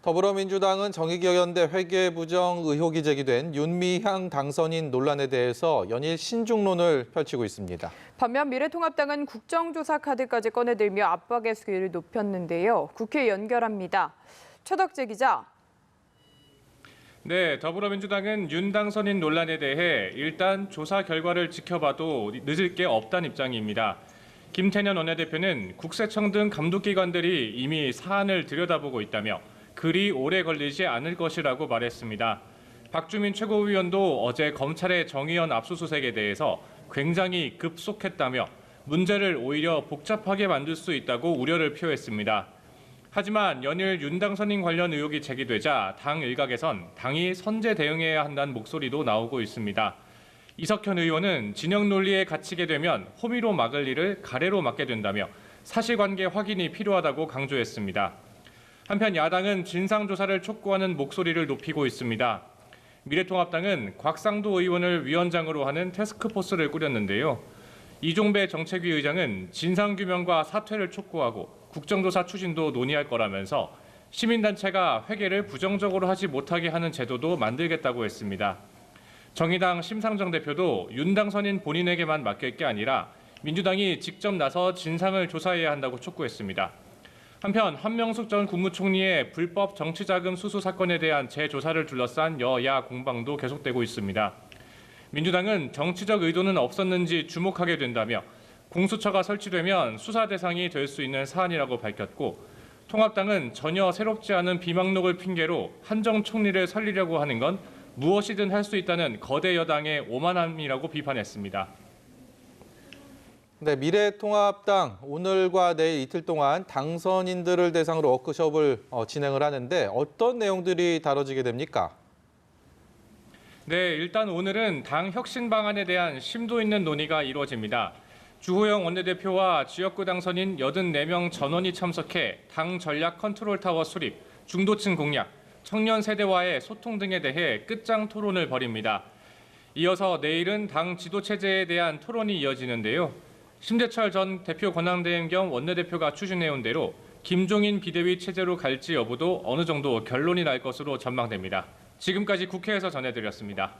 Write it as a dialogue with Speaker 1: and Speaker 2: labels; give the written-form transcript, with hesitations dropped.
Speaker 1: 더불어민주당은 정의기억연대 회계 부정 의혹이 제기된 윤미향 당선인 논란에 대해서 연일 신중론을 펼치고 있습니다.
Speaker 2: 반면 미래통합당은 국정조사 카드까지 꺼내들며 압박의 수위를 높였는데요. 국회에 연결합니다. 최덕재 기자.
Speaker 3: 네, 더불어민주당은 윤 당선인 논란에 대해 일단 조사 결과를 지켜봐도 늦을 게 없다는 입장입니다. 김태년 원내대표는 국세청 등 감독기관들이 이미 사안을 들여다보고 있다며 그리 오래 걸리지 않을 것이라고 말했습니다. 박주민 최고위원도 어제 검찰의 정의연 압수수색에 대해서 굉장히 급속했다며 문제를 오히려 복잡하게 만들 수 있다고 우려를 표했습니다. 하지만 연일 윤 당선인 관련 의혹이 제기되자 당 일각에선 당이 선제 대응해야 한다는 목소리도 나오고 있습니다. 이석현 의원은 진영 논리에 갇히게 되면 호미로 막을 일을 가래로 막게 된다며 사실관계 확인이 필요하다고 강조했습니다. 한편 야당은 진상조사를 촉구하는 목소리를 높이고 있습니다. 미래통합당은 곽상도 의원을 위원장으로 하는 태스크포스를 꾸렸는데요. 이종배 정책위 의장은 진상규명과 사퇴를 촉구하고 국정조사 추진도 논의할 거라면서 시민단체가 회계를 부정적으로 하지 못하게 하는 제도도 만들겠다고 했습니다. 정의당 심상정 대표도 윤 당선인 본인에게만 맡길 게 아니라 민주당이 직접 나서 진상을 조사해야 한다고 촉구했습니다. 한편 한명숙 전 국무총리의 불법 정치자금 수수 사건에 대한 재조사를 둘러싼 여야 공방도 계속되고 있습니다. 민주당은 정치적 의도는 없었는지 주목하게 된다며 공수처가 설치되면 수사 대상이 될 수 있는 사안이라고 밝혔고, 통합당은 전혀 새롭지 않은 비망록을 핑계로 한정 총리를 살리려고 하는 건 무엇이든 할 수 있다는 거대 여당의 오만함이라고 비판했습니다.
Speaker 1: 네, 미래통합당 오늘과 내일 이틀 동안 당선인들을 대상으로 워크숍을 진행을 하는데 어떤 내용들이 다뤄지게 됩니까?
Speaker 3: 네, 일단 오늘은 당 혁신 방안에 대한 심도 있는 논의가 이루어집니다. 주호영 원내대표와 지역구 당선인 84명 전원이 참석해 당 전략 컨트롤타워 수립, 중도층 공략, 청년 세대와의 소통 등에 대해 끝장 토론을 벌입니다. 이어서 내일은 당 지도체제에 대한 토론이 이어지는데요. 심재철 전 대표 권한대행 겸 원내대표가 추진해온 대로 김종인 비대위 체제로 갈지 여부도 어느 정도 결론이 날 것으로 전망됩니다. 지금까지 국회에서 전해드렸습니다.